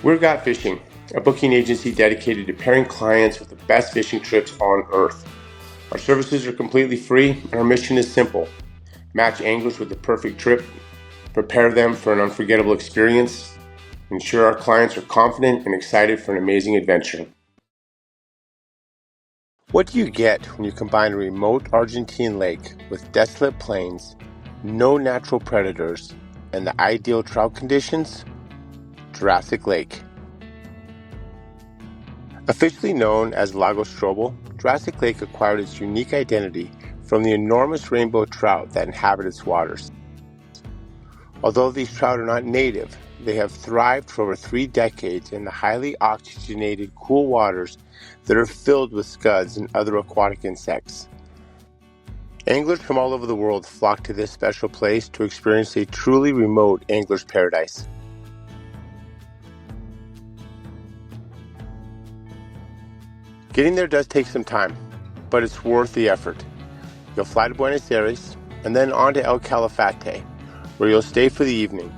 We're Got Fishing, a booking agency dedicated to pairing clients with the best fishing trips on earth. Our services are completely free, and our mission is simple: match anglers with the perfect trip, prepare them for an unforgettable experience, ensure our clients are confident and excited for an amazing adventure. What do you get when you combine a remote Argentine lake with desolate plains, no natural predators, and the ideal trout conditions? Jurassic Lake. Officially known as Lago Strobel, Jurassic Lake acquired its unique identity from the enormous rainbow trout that inhabit its waters. Although these trout are not native, they have thrived for over 3 decades in the highly oxygenated cool waters that are filled with scuds and other aquatic insects. Anglers from all over the world flock to this special place to experience a truly remote angler's paradise. Getting there does take some time, but it's worth the effort. You'll fly to Buenos Aires and then on to El Calafate, where you'll stay for the evening.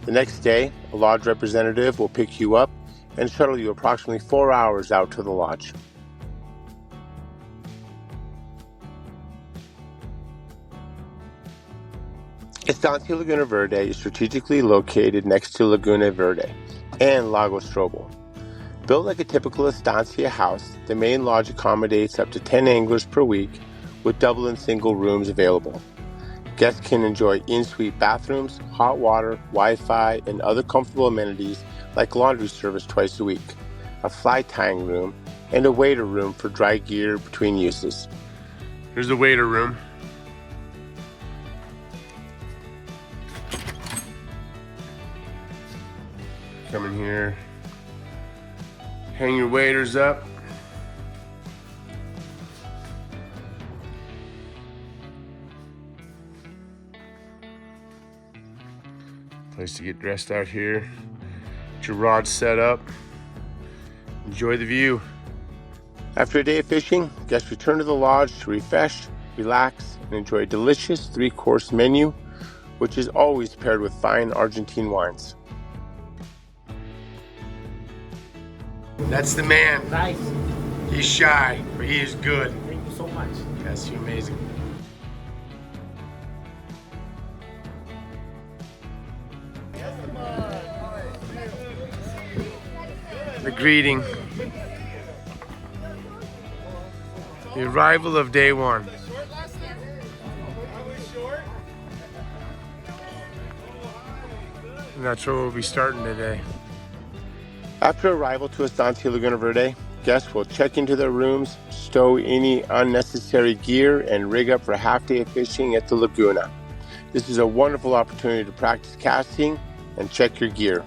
The next day, a lodge representative will pick you up and shuttle you approximately 4 hours out to the lodge. Estancia Laguna Verde is strategically located next to Laguna Verde and Lago Strobel. Built like a typical estancia house, the main lodge accommodates up to 10 anglers per week with double and single rooms available. Guests can enjoy in-suite bathrooms, hot water, Wi-Fi, and other comfortable amenities like laundry service twice a week, a fly tying room, and a waiter room for dry gear between uses. Here's the waiter room. Come in here, hang your waders up. Place to get dressed out here. Get your rod set up. Enjoy the view. After a day of fishing, guests return to the lodge to refresh, relax, and enjoy a delicious 3-course menu, which is always paired with fine Argentine wines. That's the man. Nice. He's shy, but he is good. Thank you so much. Yes, you're amazing. The greeting. The arrival of day one. I'm not sure we'll be starting today. After arrival to Estancia Laguna Verde, guests will check into their rooms, stow any unnecessary gear, and rig up for a half day of fishing at the Laguna. This is a wonderful opportunity to practice casting and check your gear.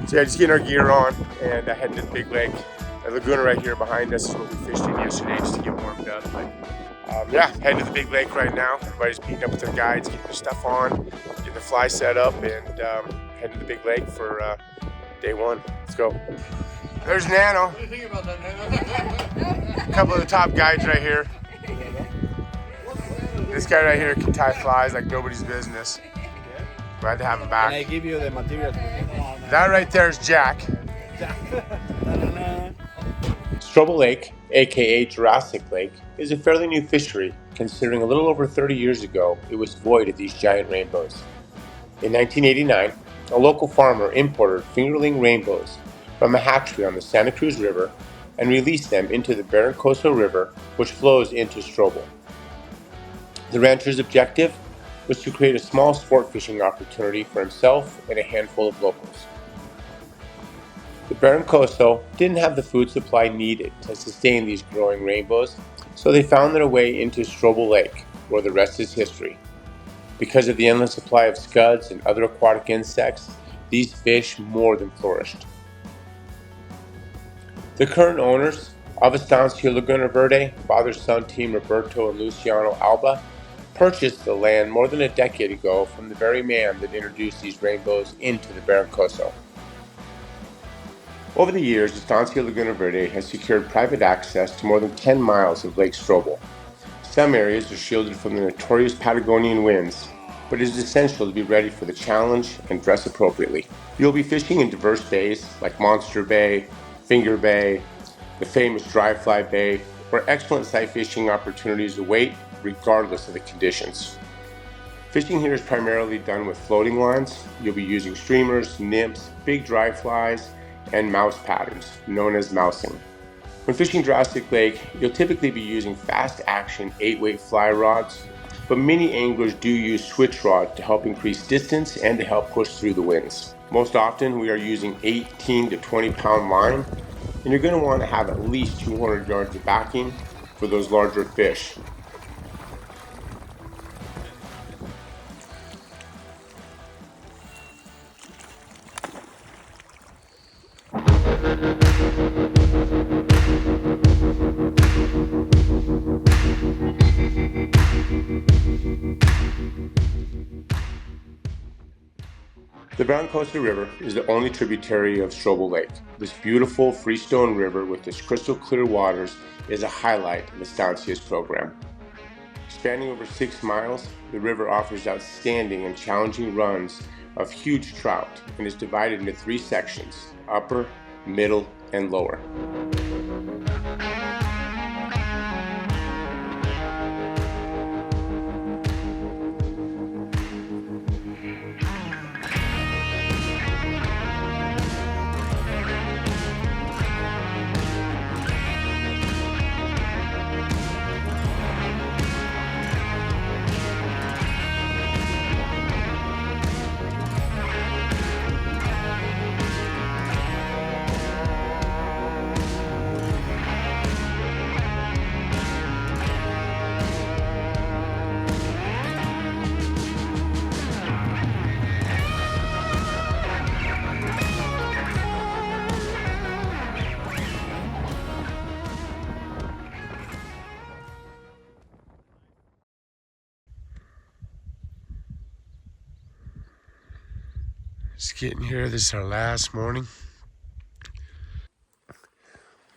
So yeah, just getting our gear on and heading to the big lake. The Laguna right here behind us is what we fished in yesterday just to get warmed up. But yeah, heading to the big lake right now. Everybody's meeting up with their guides, getting their stuff on, getting the fly set up, and heading to the big lake for day one. Let's go. There's Nano. What do you think about that, Nano? A couple of the top guides right here. This guy right here can tie flies like nobody's business. Glad to have him back. And I give you the materials. That right there is Jack. Strobel Lake, aka Jurassic Lake, is a fairly new fishery, considering a little over 30 years ago it was void of these giant rainbows. In 1989, a local farmer imported fingerling rainbows from a hatchery on the Santa Cruz River and released them into the Barrancoso River, which flows into Strobel. The rancher's objective was to create a small sport fishing opportunity for himself and a handful of locals. The Barrancoso didn't have the food supply needed to sustain these growing rainbows, so they found their way into Strobel Lake, where the rest is history. Because of the endless supply of scuds and other aquatic insects, these fish more than flourished. The current owners of Estancia Laguna Verde, father-son team Roberto and Luciano Alba, purchased the land more than a decade ago from the very man that introduced these rainbows into the Barrancoso. Over the years, Estancia Laguna Verde has secured private access to more than 10 miles of Lake Strobel. Some areas are shielded from the notorious Patagonian winds, but it is essential to be ready for the challenge and dress appropriately. You'll be fishing in diverse bays like Monster Bay, Finger Bay, the famous Dry Fly Bay, where excellent sight fishing opportunities await regardless of the conditions. Fishing here is primarily done with floating lines. You'll be using streamers, nymphs, big dry flies, and mouse patterns, known as mousing. When fishing Jurassic Lake, you'll typically be using fast-action 8-weight fly rods, but many anglers do use switch rod to help increase distance and to help push through the winds. Most often, we are using 18 to 20-pound line, and you're going to want to have at least 200 yards of backing for those larger fish. The Barrancoso River is the only tributary of Strobel Lake. This beautiful freestone river with its crystal clear waters is a highlight of Estancia's program. Spanning over 6 miles, the river offers outstanding and challenging runs of huge trout and is divided into 3 sections: upper, middle, and lower. Just getting here, this is our last morning.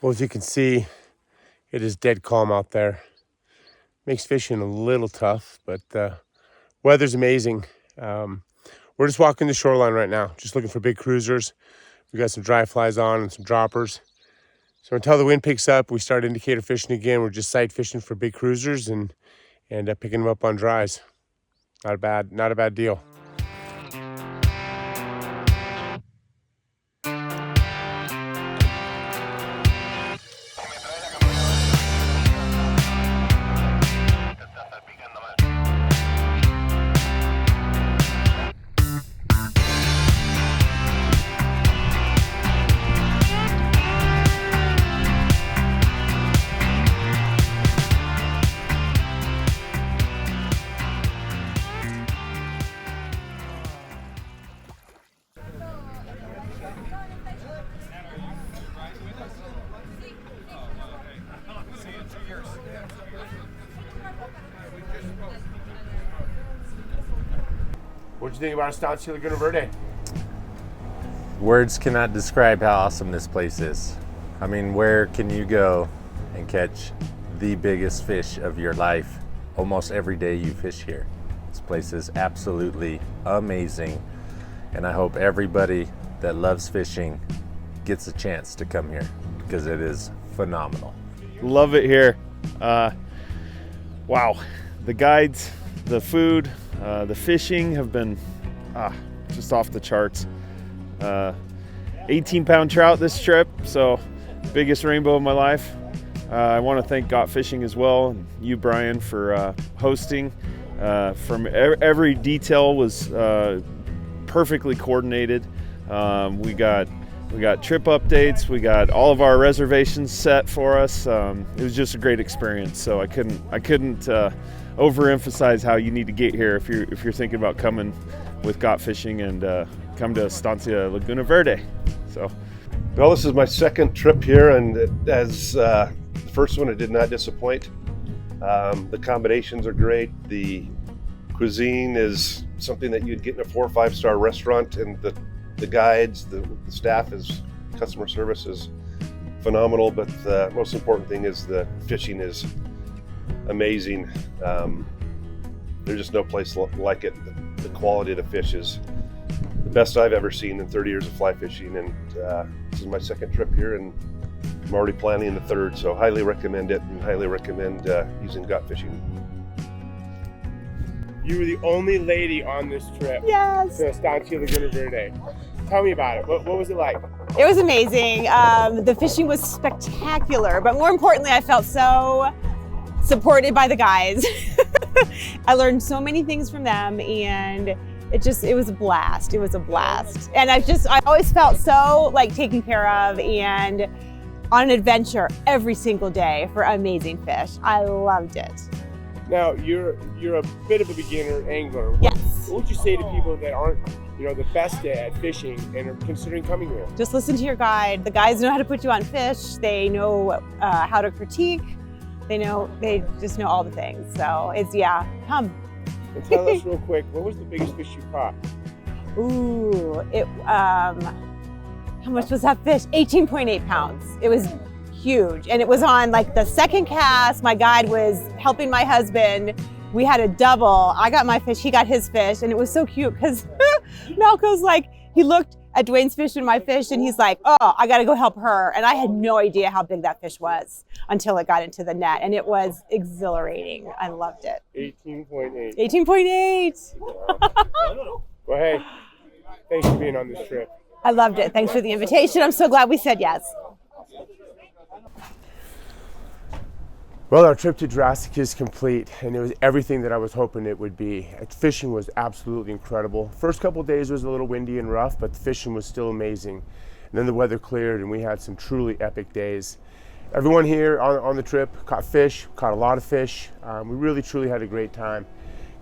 Well, as you can see, it is dead calm out there. Makes fishing a little tough, but weather's amazing. We're just walking the shoreline right now, just looking for big cruisers. We got some dry flies on and some droppers. So until the wind picks up, we start indicator fishing again. We're just sight fishing for big cruisers and picking them up on dries. Not a bad deal. What'd you think about Estancia Laguna Verde? Words cannot describe how awesome this place is. I mean, where can you go and catch the biggest fish of your life almost every day you fish here? This place is absolutely amazing, and I hope everybody that loves fishing gets a chance to come here because it is phenomenal. Love it here. Wow, the guides, the food, the fishing have been just off the charts. 18-pound trout this trip, so biggest rainbow of my life. I want to thank Got Fishing as well, and you, Brian, for hosting. From every detail was perfectly coordinated. We got trip updates. We got all of our reservations set for us. It was just a great experience. So I couldn't overemphasize how you need to get here if you're thinking about coming with Got Fishing and come to Estancia Laguna Verde. So, well, this is my second trip here, and as the first one, it did not disappoint. The combinations are great. The cuisine is something that you'd get in a 4 or 5-star restaurant, and the guides, the staff is, customer service is phenomenal, but the most important thing is the fishing is amazing. There's just no place like it. The quality of the fish is the best I've ever seen in 30 years of fly fishing, and this is my second trip here, and I'm already planning the third, so highly recommend it, and highly recommend using gut fishing. You were the only lady on this trip. Yes. To Estancia Laguna Verde. Tell me about it. What was it like? It was amazing. The fishing was spectacular, but more importantly, I felt so supported by the guys. I learned so many things from them, and it was a blast. It was a blast. And I always felt so like taken care of and on an adventure every single day for amazing fish. I loved it. Now, you're a bit of a beginner angler. Yes. What would you say to people that aren't, the best at fishing and are considering coming here? Just listen to your guide. The guys know how to put you on fish. They know how to critique. They just know all the things. So come. And tell us real quick, what was the biggest fish you caught? Ooh, how much was that fish? 18.8 pounds. It was huge. And it was on like the second cast. My guide was helping my husband. We had a double. I got my fish, he got his fish. And it was so cute because Malco's like, he looked at Dwayne's fish and my fish and he's like, oh, I gotta go help her. And I had no idea how big that fish was until it got into the net. And it was exhilarating. I loved it. 18.8. 18.8. Well, hey, thanks for being on this trip. I loved it. Thanks for the invitation. I'm so glad we said yes. Well, our trip to Jurassic is complete, and it was everything that I was hoping it would be. Fishing was absolutely incredible. First couple of days was a little windy and rough, but the fishing was still amazing. And then the weather cleared, and we had some truly epic days. Everyone here on the trip caught fish, caught a lot of fish. We really, truly had a great time.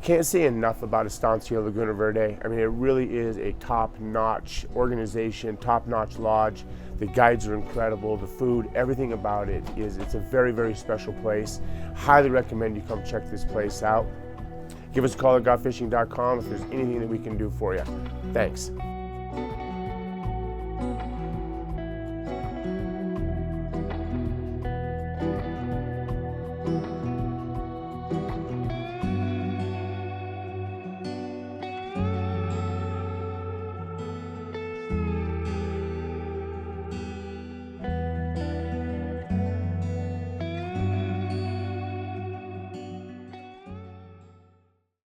Can't say enough about Estancia Laguna Verde. I mean, it really is a top-notch organization, top-notch lodge. The guides are incredible, the food, everything about it's a very, very special place. Highly recommend you come check this place out. Give us a call at gotfishing.com if there's anything that we can do for you. Thanks.